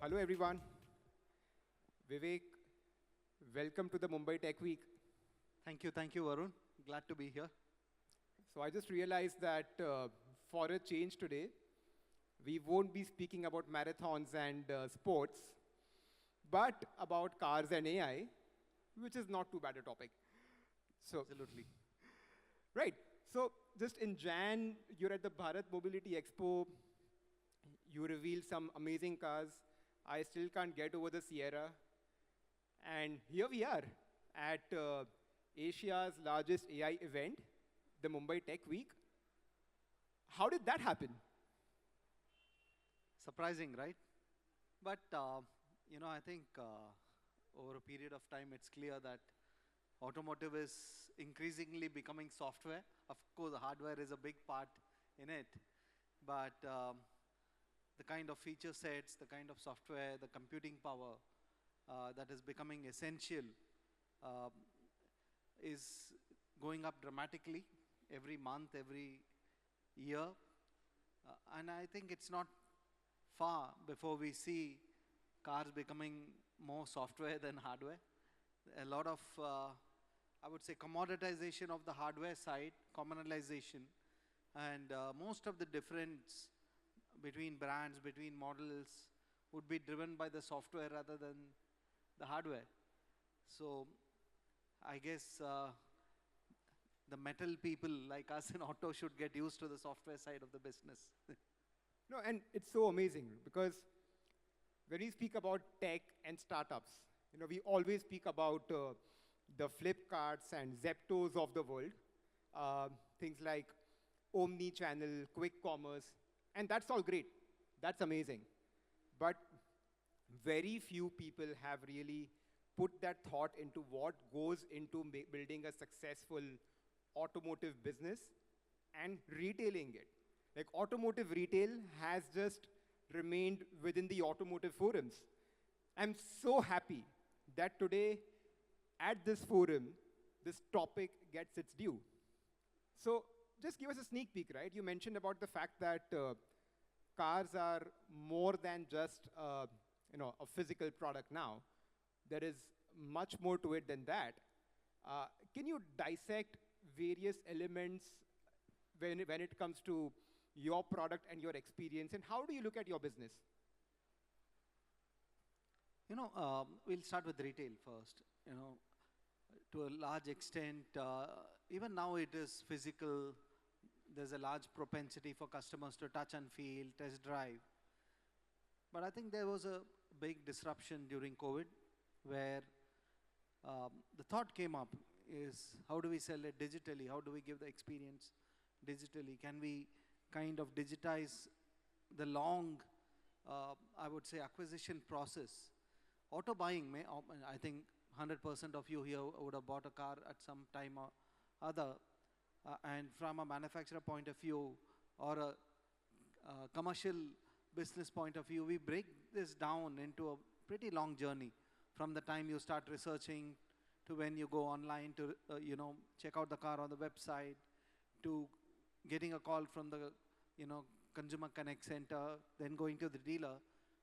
Hello everyone. Vivek, welcome to the Mumbai Tech Week. Thank you, Varun. Glad to be here. So I just realized that for a change today, we won't be speaking about marathons and sports, but about cars and AI, which is not too bad a topic. So, Absolutely. right. So just in Jan, you're at the Bharat Mobility Expo. You revealed some amazing cars. I still can't get over the Sierra. And here we are at Asia's largest AI event, the Mumbai Tech Week. How did that happen? Surprising, right? But, I think over a period of time, it's clear that automotive is increasingly becoming software. Of course, the hardware is a big part in it. But the kind of feature sets, the kind of software, the computing power that is becoming essential uh, is going up dramatically every month, every year. And I think it's not far before we see cars becoming more software than hardware. A lot of, I would say, commoditization of the hardware side, commonalization, and most of the difference between brands, between models, would be driven by the software rather than the hardware. So I guess the metal people like us in auto should get used to the software side of the business. No, and it's so amazing because when we speak about tech and startups, we always speak about the Flipkarts and Zeptos of the world, things like omni-channel, quick commerce, and that's all great. That's amazing. But very few people have really put that thought into what goes into building a successful automotive business and retailing it. Like automotive retail has just remained within the automotive forums. I'm so happy that today at this forum, this topic gets its due. So just give us a sneak peek, right? You mentioned about the fact that cars are more than just a physical product now. There is much more to it than that. Can you dissect various elements when it comes to your product and your experience, and how do you look at your business? We'll start with retail first. To a large extent, even now it is physical. There's a large propensity for customers to touch and feel, test drive. But I think there was a big disruption during COVID where the thought came up is how do we sell it digitally? How do we give the experience digitally? Can we kind of digitize the long, I would say, acquisition process? Auto buying, I think 100% of you here would have bought a car at some time or other. And from a manufacturer point of view or a commercial business point of view, we break this down into a pretty long journey from the time you start researching to when you go online to check out the car on the website, to getting a call from the consumer connect center, then going to the dealer.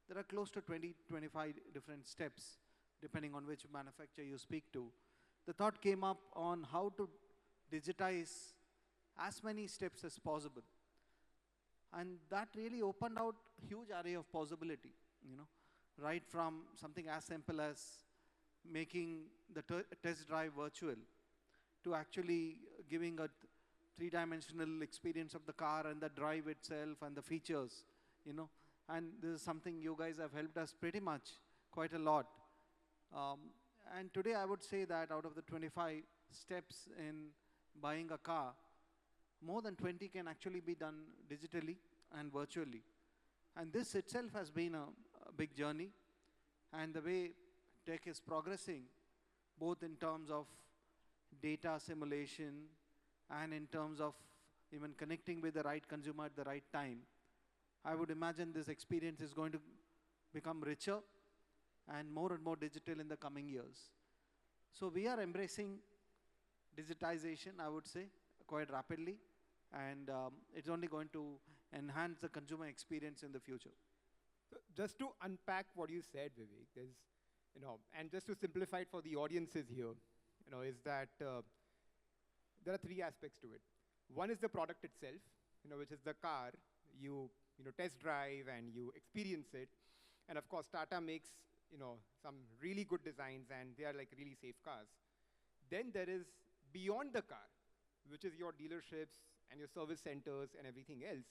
There are close to 20-25 different steps depending on which manufacturer you speak to. The thought came up on how to digitize as many steps as possible. And that really opened out huge array of possibility, right from something as simple as making the test drive virtual to actually giving a three-dimensional experience of the car and the drive itself and the features, And this is something you guys have helped us pretty much quite a lot. And today I would say that out of the 25 steps in buying a car, more than 20 can actually be done digitally and virtually. And this itself has been a big journey. And the way tech is progressing, both in terms of data simulation and in terms of even connecting with the right consumer at the right time, I would imagine this experience is going to become richer and more digital in the coming years. So we are embracing digitization, I would say, quite rapidly. And it's only going to enhance the consumer experience in the future. just to unpack what you said, Vivek, and just to simplify it for the audiences here, is that there are three aspects to it. One is the product itself, which is the car. You test drive and you experience it. And of course, Tata makes, some really good designs and they are like really safe cars. Then there is beyond the car, which is your dealerships and your service centers and everything else.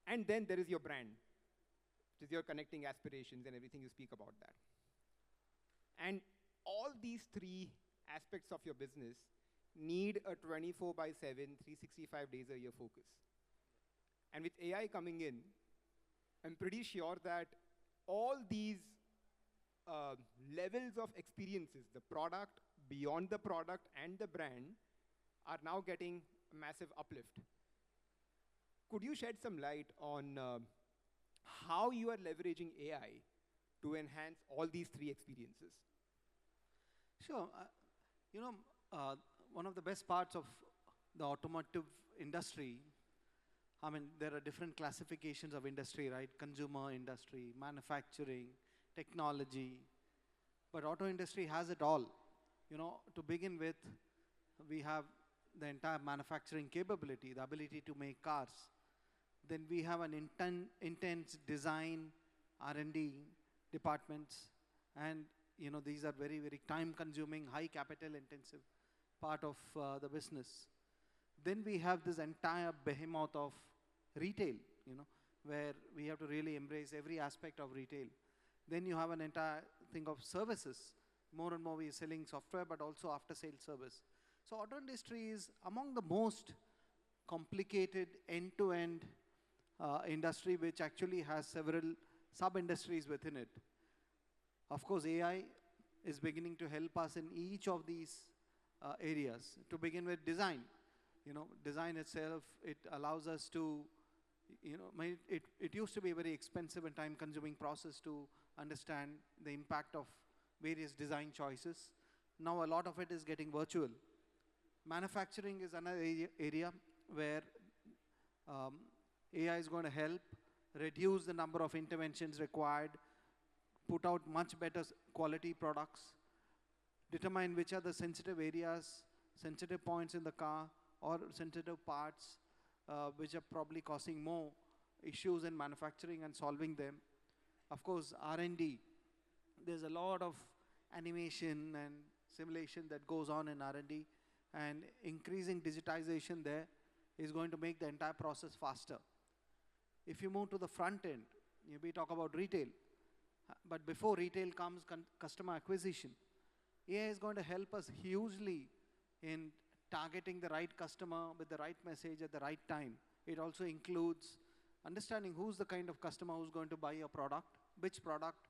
And then there is your brand, which is your connecting aspirations and everything you speak about that. And all these three aspects of your business need a 24 by 7, 365 days a year focus. And with AI coming in, I'm pretty sure that all these levels of experiences, the product, beyond the product, and the brand, are now getting a massive uplift. Could you shed some light on how you are leveraging AI to enhance all these three experiences? Sure. One of the best parts of the automotive industry, I mean, there are different classifications of industry, right? Consumer industry, manufacturing, technology. But auto industry has it all. To begin with, we have the entire manufacturing capability, the ability to make cars. Then we have an intense design, R&D departments. And, these are very, very time-consuming, high capital-intensive part of the business. Then we have this entire behemoth of retail, where we have to really embrace every aspect of retail. Then you have an entire thing of services. More and more we are selling software, but also after-sale service. So auto industry is among the most complicated end-to-end industry, which actually has several sub-industries within it. Of course, AI is beginning to help us in each of these areas. To begin with, design. Design itself, it allows us to, it used to be a very expensive and time-consuming process to understand the impact of various design choices. Now a lot of it is getting virtual. Manufacturing is another area where AI is going to help reduce the number of interventions required, put out much better quality products, determine which are the sensitive areas, sensitive points in the car, or sensitive parts which are probably causing more issues in manufacturing and solving them. Of course, R&D. There's a lot of animation and simulation that goes on in R&D, and increasing digitization there is going to make the entire process faster. If you move to the front end, we talk about retail. But before retail comes customer acquisition. AI is going to help us hugely in targeting the right customer with the right message at the right time. It also includes understanding who's the kind of customer who's going to buy your product, which product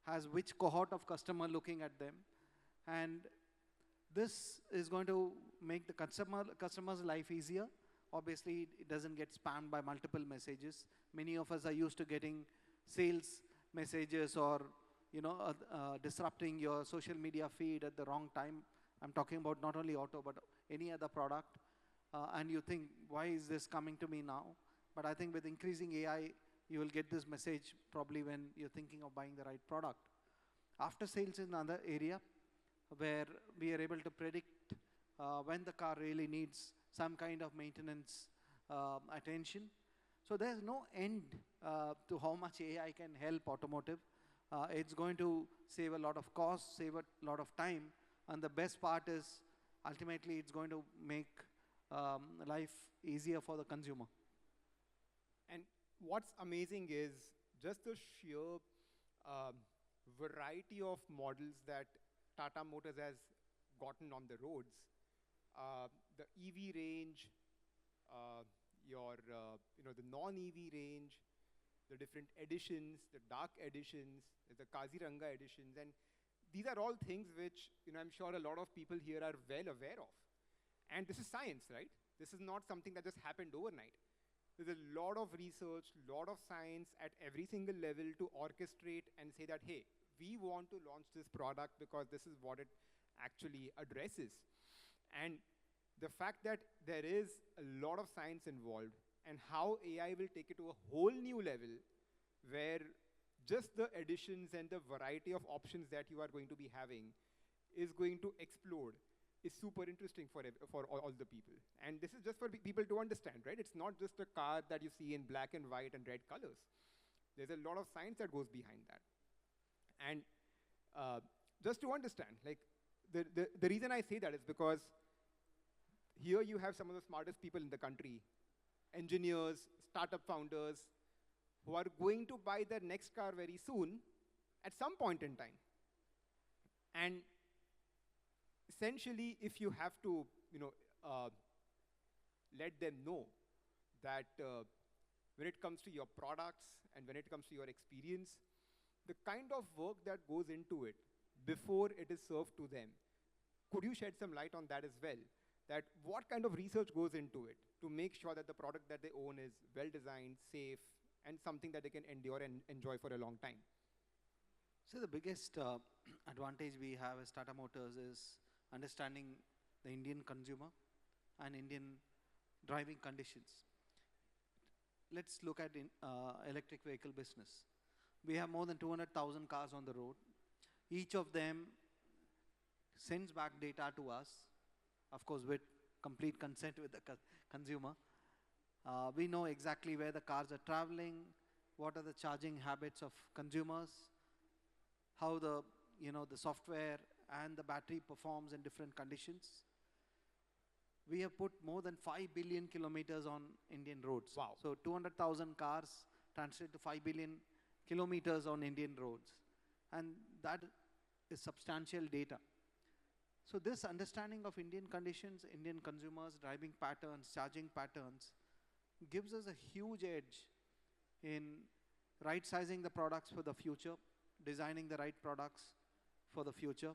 has which cohort of customer looking at them. And this is going to make the customer's life easier. Obviously, it doesn't get spammed by multiple messages. Many of us are used to getting sales messages or disrupting your social media feed at the wrong time. I'm talking about not only auto, but any other product. And you think, why is this coming to me now? But I think with increasing AI, you will get this message probably when you're thinking of buying the right product. After sales is another area where we are able to predict when the car really needs some kind of maintenance attention. So there's no end to how much AI can help automotive. It's going to save a lot of cost, save a lot of time, and the best part is ultimately it's going to make life easier for the consumer. And what's amazing is just the sheer variety of models that Tata Motors has gotten on the roads. The EV range, the non-EV range, the different editions, the dark editions, the Kaziranga editions, and these are all things which I'm sure a lot of people here are well aware of. And this is science, right? This is not something that just happened overnight. There's a lot of research, lot of science at every single level to orchestrate and say that, hey, we want to launch this product because this is what it actually addresses. And the fact that there is a lot of science involved and how AI will take it to a whole new level where just the additions and the variety of options that you are going to be having is going to explode is super interesting for all the people. And this is just for people to understand, right? It's not just a car that you see in black and white and red colors. There's a lot of science that goes behind that. And just to understand, like, the reason I say that is because here you have some of the smartest people in the country, engineers, startup founders, who are going to buy their next car very soon at some point in time. And essentially, if you have to, let them know that when it comes to your products and when it comes to your experience, the kind of work that goes into it before it is served to them. Could you shed some light on that as well? That what kind of research goes into it to make sure that the product that they own is well designed, safe, and something that they can endure and enjoy for a long time? So the biggest advantage we have as Tata Motors is understanding the Indian consumer and Indian driving conditions. Let's look at electric vehicle business. We have more than 200,000 cars on the road. Each of them sends back data to us, of course with complete consent with the consumer. We know exactly where the cars are traveling, what are the charging habits of consumers, how the software and the battery performs in different conditions. We have put more than 5 billion kilometers on Indian roads. Wow. So 200,000 cars translate to 5 billion kilometers on Indian roads. And that is substantial data. So this understanding of Indian conditions, Indian consumers, driving patterns, charging patterns, gives us a huge edge in right-sizing the products for the future, designing the right products for the future.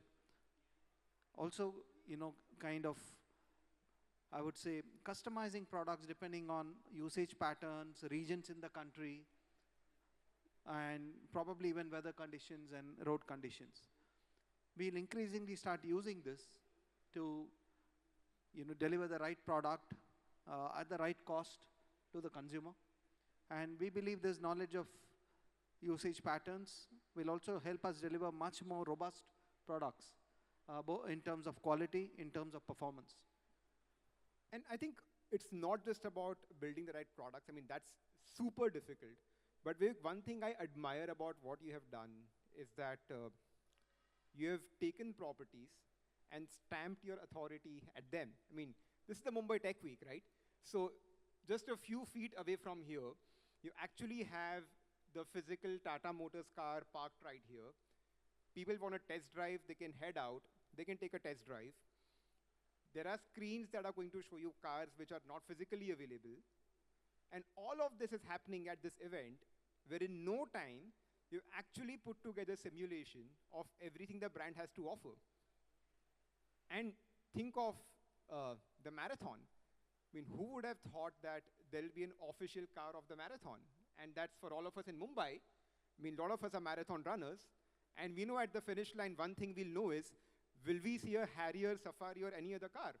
Also, I would say, customizing products depending on usage patterns, regions in the country, and probably even weather conditions and road conditions. We'll increasingly start using this to deliver the right product at the right cost to the consumer. And we believe this knowledge of usage patterns will also help us deliver much more robust products, both in terms of quality, in terms of performance. And I think it's not just about building the right products. I mean, that's super difficult. But Vivek, one thing I admire about what you have done is that you have taken properties and stamped your authority at them. I mean, this is the Mumbai Tech Week, right? So just a few feet away from here, you actually have the physical Tata Motors car parked right here. People want to test drive, they can head out, they can take a test drive. There are screens that are going to show you cars which are not physically available. And all of this is happening at this event, where in no time, you actually put together simulation of everything the brand has to offer. And think of the marathon. I mean, who would have thought that there'll be an official car of the marathon? And that's for all of us in Mumbai. I mean, a lot of us are marathon runners. And we know at the finish line, one thing we'll know is, will we see a Harrier, Safari, or any other car?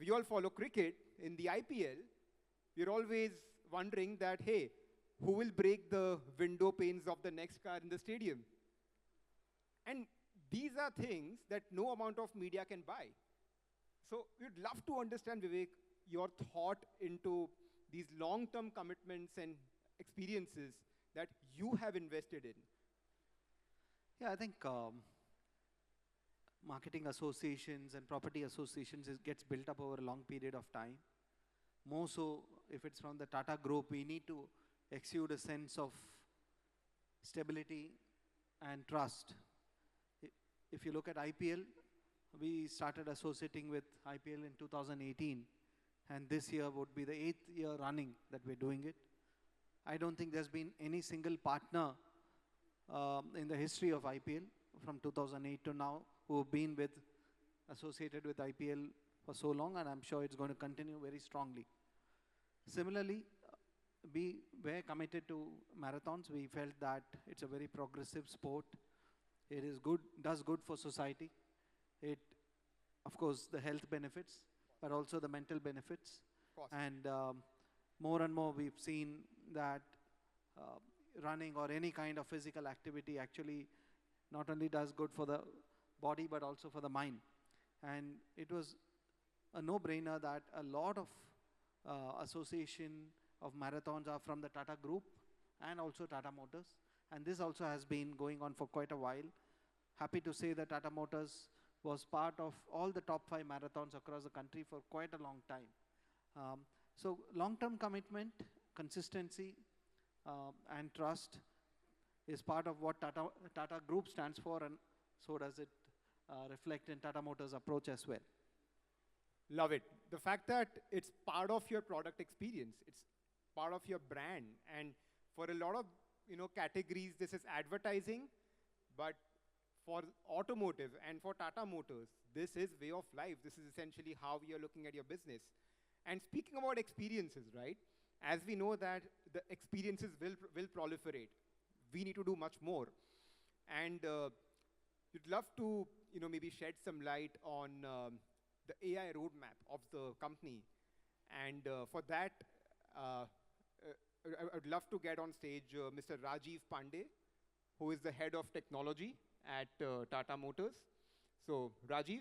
We all follow cricket. In the IPL, we're always wondering that, hey, who will break the window panes of the next car in the stadium? And these are things that no amount of media can buy. So we'd love to understand, Vivek, your thought into these long-term commitments and experiences that you have invested in. Yeah, I think marketing associations and property associations gets built up over a long period of time. More so, if it's from the Tata Group, we need to exude a sense of stability and trust. If you look at IPL, we started associating with IPL in 2018, and this year would be the 8th year running that we're doing it. I don't think there's been any single partner in the history of IPL from 2008 to now who have been associated with IPL for so long, and I'm sure it's going to continue very strongly. Similarly, we were committed to marathons. We felt that it's a very progressive sport. It is good, does good for society. It, of course, the health benefits, but also the mental benefits. And more and more we've seen that running or any kind of physical activity actually not only does good for the body but also for the mind. And it was a no-brainer that a lot of association of marathons are from the Tata Group and also Tata Motors. And this also has been going on for quite a while. Happy to say that Tata Motors was part of all the top 5 marathons across the country for quite a long time. So long-term commitment, consistency, and trust is part of what Tata Group stands for, and so does it reflect in Tata Motors' approach as well. Love it. The fact that it's part of your product experience, it's part of your brand, and for a lot of categories, this is advertising, but for automotive and for Tata Motors, this is way of life. This is essentially how we are looking at your business. And speaking about experiences, right? As we know that the experiences will proliferate, we need to do much more. And you'd love to maybe shed some light on the AI roadmap of the company. And for that, I would love to get on stage Mr. Rajiv Pandey, who is the head of technology at Tata Motors. So, Rajiv.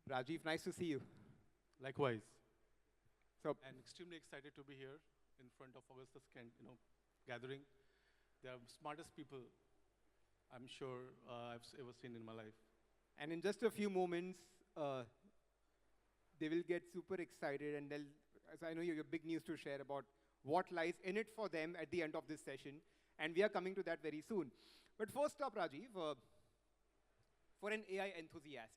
Rajiv, nice to see you. Likewise. So, And extremely excited to be here in front of Augustus gathering. They are smartest people I'm sure I've ever seen in my life. and in just a few moments, they will get super excited, and they'll, as I know you have big news to share about what lies in it for them at the end of this session, and we are coming to that very soon. But first up, Rajiv, for an AI enthusiast,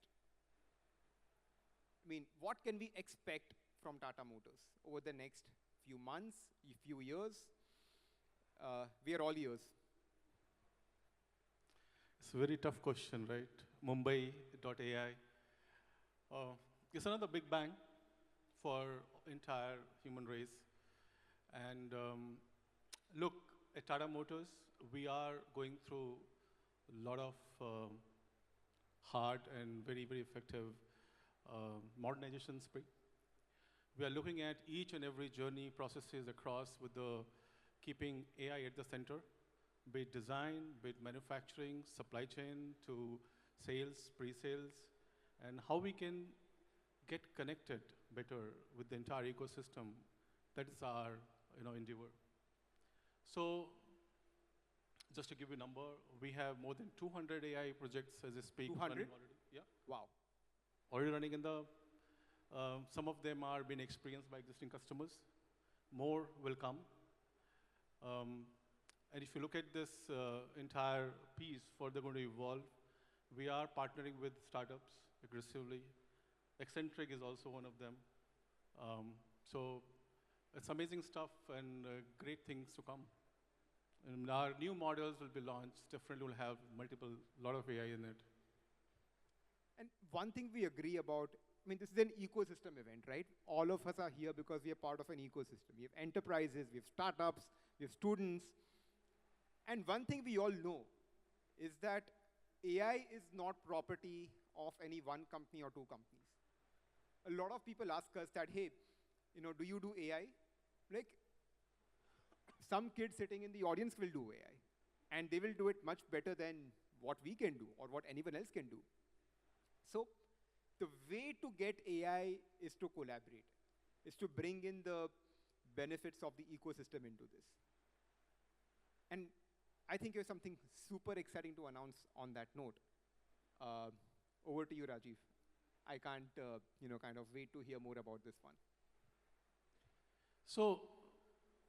I mean, what can we expect from Tata Motors over the next few months, few years? We are all ears. It's a very tough question, right? Mumbai.ai. It's another big bang for entire human race. And look, at Tata Motors, we are going through a lot of hard and very, very effective modernization spree. We are looking at each and every journey processes across with the keeping AI at the center, be it design, be it manufacturing, supply chain, to sales, pre-sales, and how we can get connected better with the entire ecosystem. That is our endeavor. So just to give you a number, we have more than 200 AI projects as we speak. 200? Running already. Yeah. Wow. Already running in the, some of them are being experienced by existing customers. More will come. And if you look at this entire piece further going to evolve, we are partnering with startups aggressively. Eccentric is also one of them. So it's amazing stuff and great things to come. And our new models will be launched, definitely will have lot of AI in it. And one thing we agree about, I mean, this is an ecosystem event, right? All of us are here because we are part of an ecosystem. We have enterprises, we have startups, we have students. And one thing we all know is that AI is not property of any one company or two companies. A lot of people ask us that, hey, do you do AI? Like, some kid sitting in the audience will do AI, and they will do it much better than what we can do or what anyone else can do. So the way to get AI is to collaborate, is to bring in the benefits of the ecosystem into this. And I think you have something super exciting to announce on that note. Over to you, Rajiv. I can't, kind of wait to hear more about this one. So,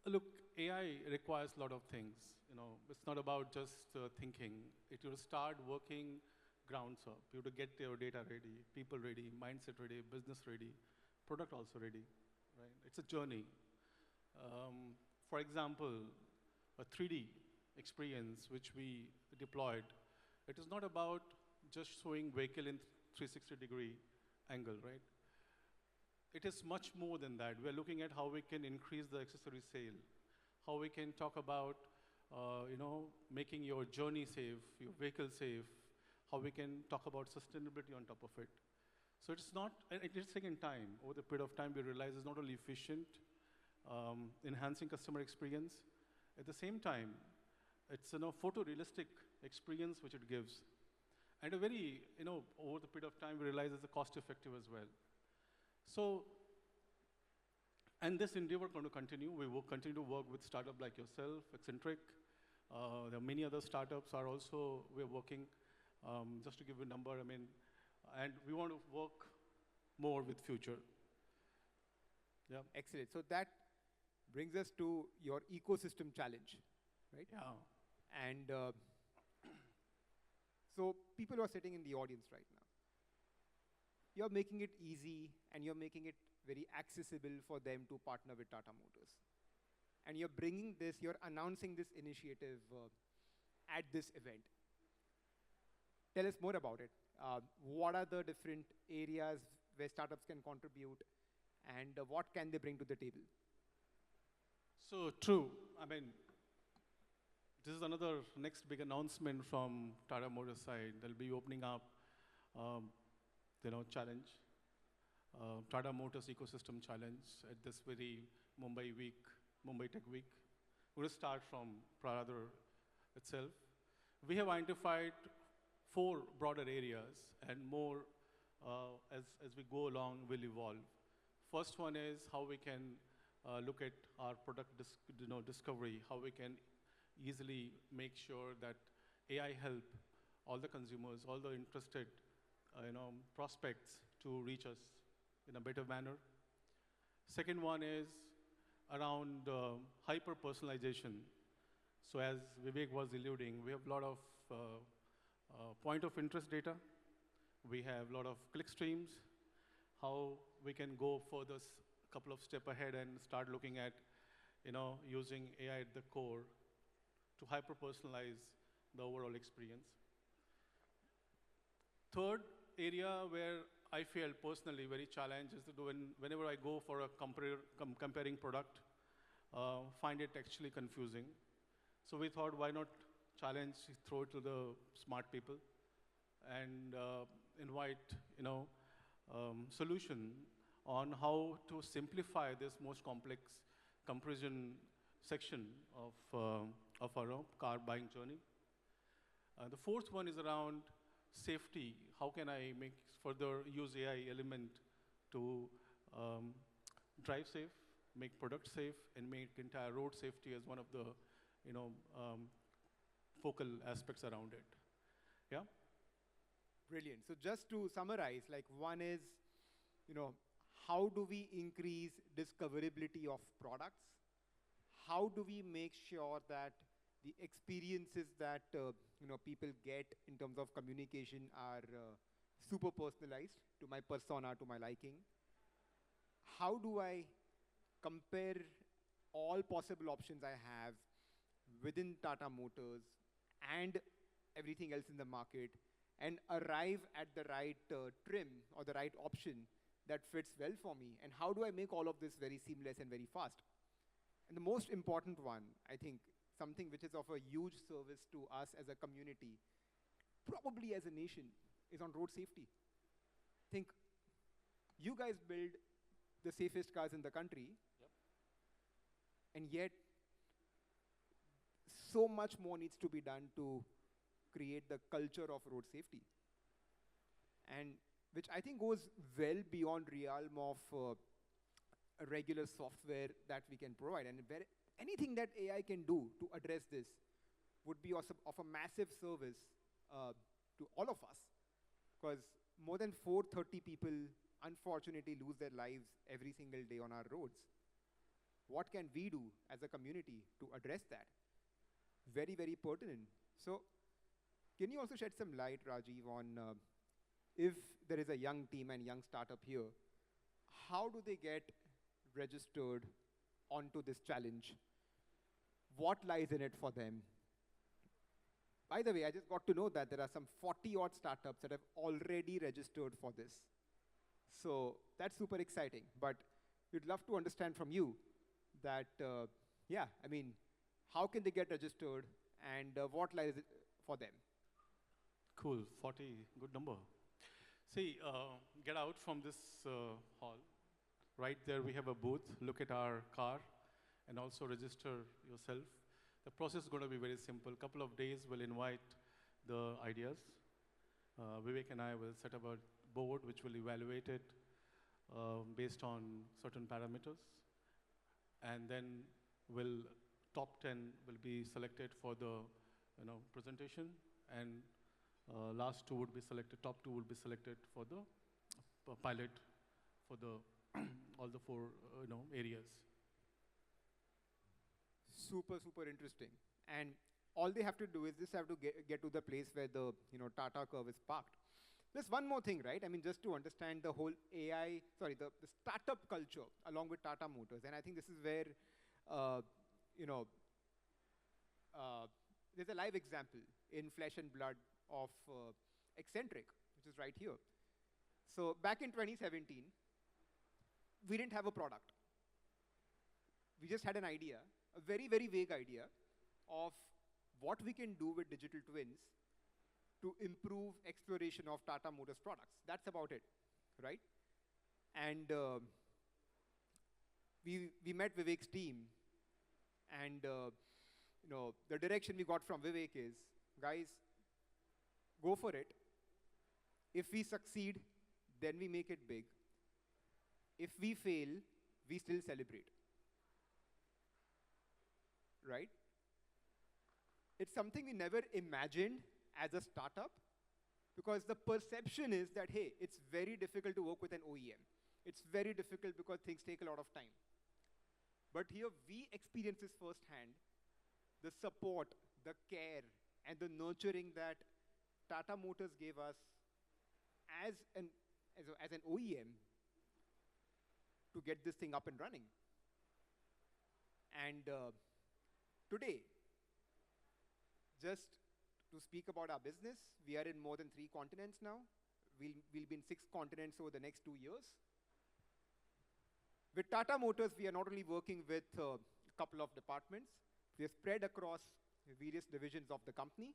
look, AI requires a lot of things. It's not about just thinking. It will start working grounds up. You have to get your data ready, people ready, mindset ready, business ready, product also ready, right? It's a journey. For example, a 3D experience which we deployed, it is not about just showing vehicle in 360-degree angle, right? it is much more than that. We're looking at how we can increase the accessory sale, how we can talk about, making your journey safe, your vehicle safe, how we can talk about sustainability on top of it. So it's not, and it is taking time. Over the period of time, we realize it's not only efficient, enhancing customer experience. At the same time, it's photorealistic experience which it gives. And a very, over the period of time, we realize it's a cost effective as well. So, and this endeavor going to continue. We will continue to work with startups like yourself, Eccentric. There are many other startups are also, we're working, just to give you a number, and we want to work more with future. Yeah. Excellent. So that brings us to your ecosystem challenge, right? Yeah. And so people who are sitting in the audience right now, you're making it easy and you're making it very accessible for them to partner with Tata Motors. And you're bringing this, you're announcing this initiative at this event. Tell us more about it. What are the different areas where startups can contribute, and what can they bring to the table? So true. This is another next big announcement from Tata Motors side. They'll be opening up, challenge, Tata Motors Ecosystem Challenge at this very Mumbai Tech Week. We're going to start from Prada itself. We have identified 4 broader areas, and more as we go along will evolve. First one is how we can look at our product discovery, how we can easily make sure that AI help all the consumers, all the interested prospects to reach us in a better manner. Second one is around hyper-personalization. So as Vivek was alluding, we have a lot of point of interest data. We have a lot of click streams, how we can go further, couple of steps ahead and start looking at, using AI at the core to hyper-personalize the overall experience. Third area where I feel personally very challenged is whenever I go for a comparing product, find it actually confusing. So we thought, why not challenge, throw it to the smart people, and invite, solution on how to simplify this most complex comparison section of our car buying journey. The fourth one is around safety. How can I further use AI element to drive safe, make product safe, and make entire road safety as one of the focal aspects around it. Yeah. Brilliant. So just to summarize, one is, how do we increase discoverability of products? How do we make sure that the experiences that people get in terms of communication are super personalized to my persona, to my liking? How do I compare all possible options I have within Tata Motors and everything else in the market, and arrive at the right trim or the right option that fits well for me? And how do I make all of this very seamless and very fast? And the most important one, I think, something which is of a huge service to us as a community, probably as a nation, is on road safety. Think, you guys build the safest cars in the country, and yet so much more needs to be done to create the culture of road safety. And which I think goes well beyond realm of a regular software that we can provide. And anything that AI can do to address this would be of a massive service to all of us. Because more than 430 people, unfortunately, lose their lives every single day on our roads. What can we do as a community to address that? Very, very pertinent. So, can you also shed some light, Rajiv, on if there is a young team and young startup here, how do they get registered onto this challenge? What lies in it for them? By the way, I just got to know that there are some 40-odd startups that have already registered for this. So that's super exciting. But we'd love to understand from you that, yeah, I mean, how can they get registered and what lies it for them? Cool, 40, good number. See, get out from this hall. Right there we have a booth. Look at our car and also register yourself. The process is going to be very simple. Couple of days we'll invite the ideas. Vivek and I will set up a board which will evaluate it based on certain parameters. And then will top 10 will be selected for the presentation, and last two would be selected, top two would be selected for the pilot for the all the four areas. Super, super interesting. And all they have to do is just have to get to the place where the Tata curve is parked. There's one more thing, right? I mean, just to understand the whole the startup culture along with Tata Motors. And I think this is where, you know, there's a live example in flesh and blood of Eccentric, which is right here. So back in 2017, we didn't have a product. We just had an idea, a very, very vague idea of what we can do with digital twins to improve exploration of Tata Motors products. That's about it, right? And we met Vivek's team, and the direction we got from Vivek is, guys, go for it. If we succeed, then we make it big. If we fail, we still celebrate, right? It's something we never imagined as a startup, because the perception is that, hey, it's very difficult to work with an OEM. It's very difficult because things take a lot of time. But here we experience this firsthand, the support, the care, and the nurturing that Tata Motors gave us as an OEM to get this thing up and running. And today, just to speak about our business, we are in more than 3 continents now. We'll be in 6 continents over the next 2 years. With Tata Motors, we are not only working with a couple of departments, we are spread across various divisions of the company.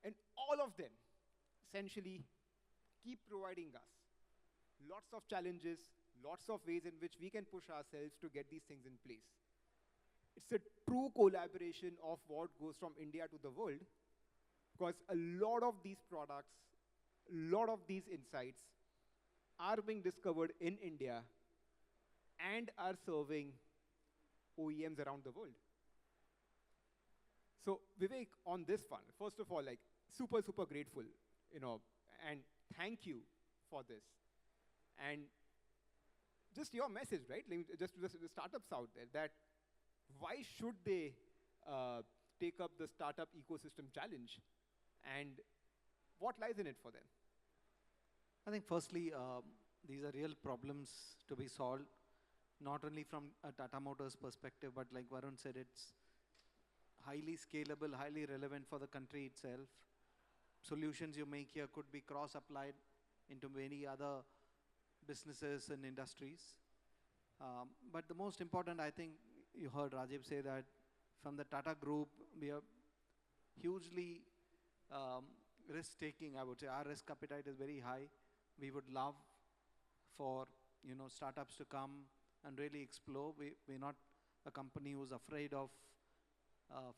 And all of them essentially keep providing us lots of challenges, lots of ways in which we can push ourselves to get these things in place. It's a true collaboration of what goes from India to the world, because a lot of these products, a lot of these insights are being discovered in India and are serving OEMs around the world. So Vivek, on this one, first of all, like super, super grateful, and thank you for this. And just your message, right? Just to the startups out there, that why should they take up the startup ecosystem challenge, and what lies in it for them? I think firstly, these are real problems to be solved, not only from a Tata Motors perspective, but like Varun said, it's highly scalable, highly relevant for the country itself. Solutions you make here could be cross-applied into many other businesses and industries. But the most important, I think, you heard Rajiv say that from the Tata Group, we are hugely risk-taking, I would say. Our risk appetite is very high. We would love for startups to come and really explore. We're not a company who's afraid of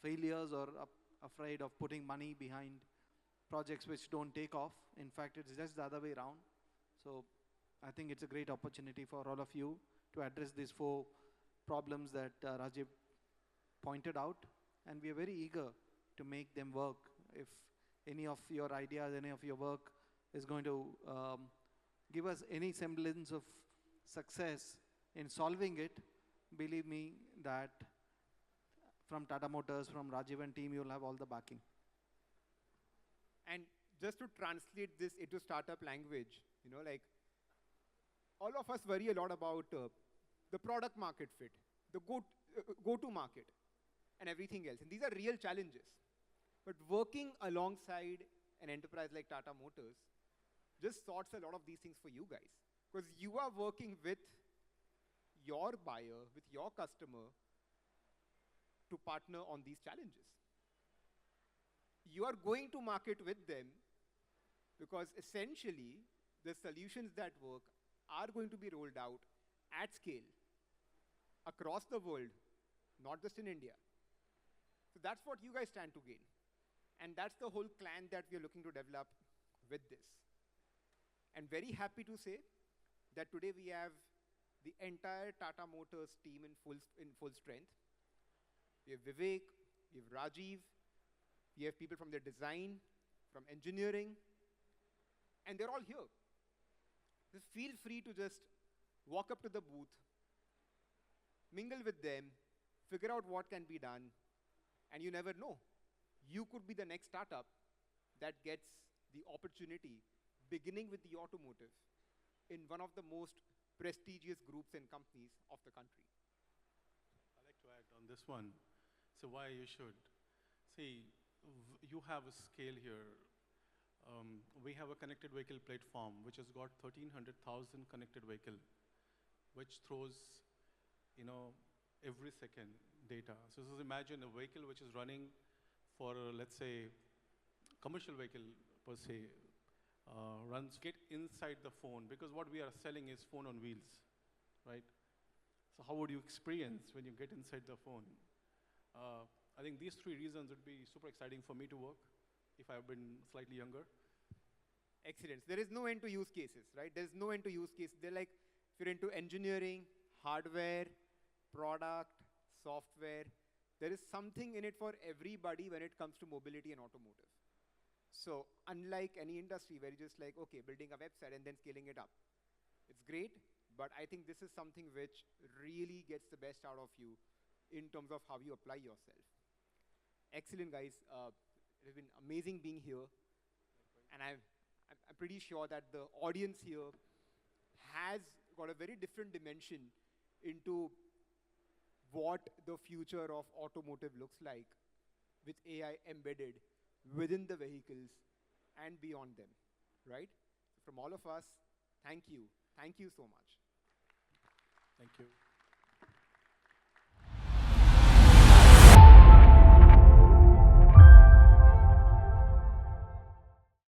failures or afraid of putting money behind projects which don't take off. In fact, it's just the other way around. So I think it's a great opportunity for all of you to address these 4 problems that Rajiv pointed out, and we are very eager to make them work. If any of your ideas, any of your work is going to give us any semblance of success in solving it, believe me that from Tata Motors, from Rajiv and team, you'll have all the backing. And just to translate this into startup language, like all of us worry a lot about the product market fit, the go-to market, and everything else. And these are real challenges. But working alongside an enterprise like Tata Motors, just sorts a lot of these things for you guys. Because you are working with your buyer, with your customer, to partner on these challenges. You are going to market with them because essentially the solutions that work are going to be rolled out at scale across the world, not just in India. So that's what you guys stand to gain. And that's the whole clan that we are looking to develop with this. And very happy to say that today we have the entire Tata Motors team in full strength. We have Vivek, we have Rajiv, we have people from the design, from engineering, and they're all here. Just feel free to just walk up to the booth, mingle with them, figure out what can be done, and you never know. You could be the next startup that gets the opportunity, beginning with the automotive, in one of the most prestigious groups and companies of the country. I'd like to add on this one. So why you should. See, you have a scale here. We have a connected vehicle platform which has got 1,300,000 connected vehicle, which throws, every second data. So just imagine a vehicle which is running for, let's say, commercial vehicle per se, get inside the phone, because what we are selling is phone on wheels, right? So how would you experience when you get inside the phone? I think these three reasons would be super exciting for me to work if I've been slightly younger. Excellent. There is no end to use cases, right? There's no end to use cases. They're like, if you're into engineering, hardware, product, software, there is something in it for everybody when it comes to mobility and automotive. So unlike any industry where you're just like, okay, building a website and then scaling it up. It's great, but I think this is something which really gets the best out of you in terms of how you apply yourself. Excellent, guys. It has been amazing being here. And I'm pretty sure that the audience here has got a very different dimension into what the future of automotive looks like with AI embedded within the vehicles and beyond them, right? From all of us, thank you. Thank you so much. Thank you.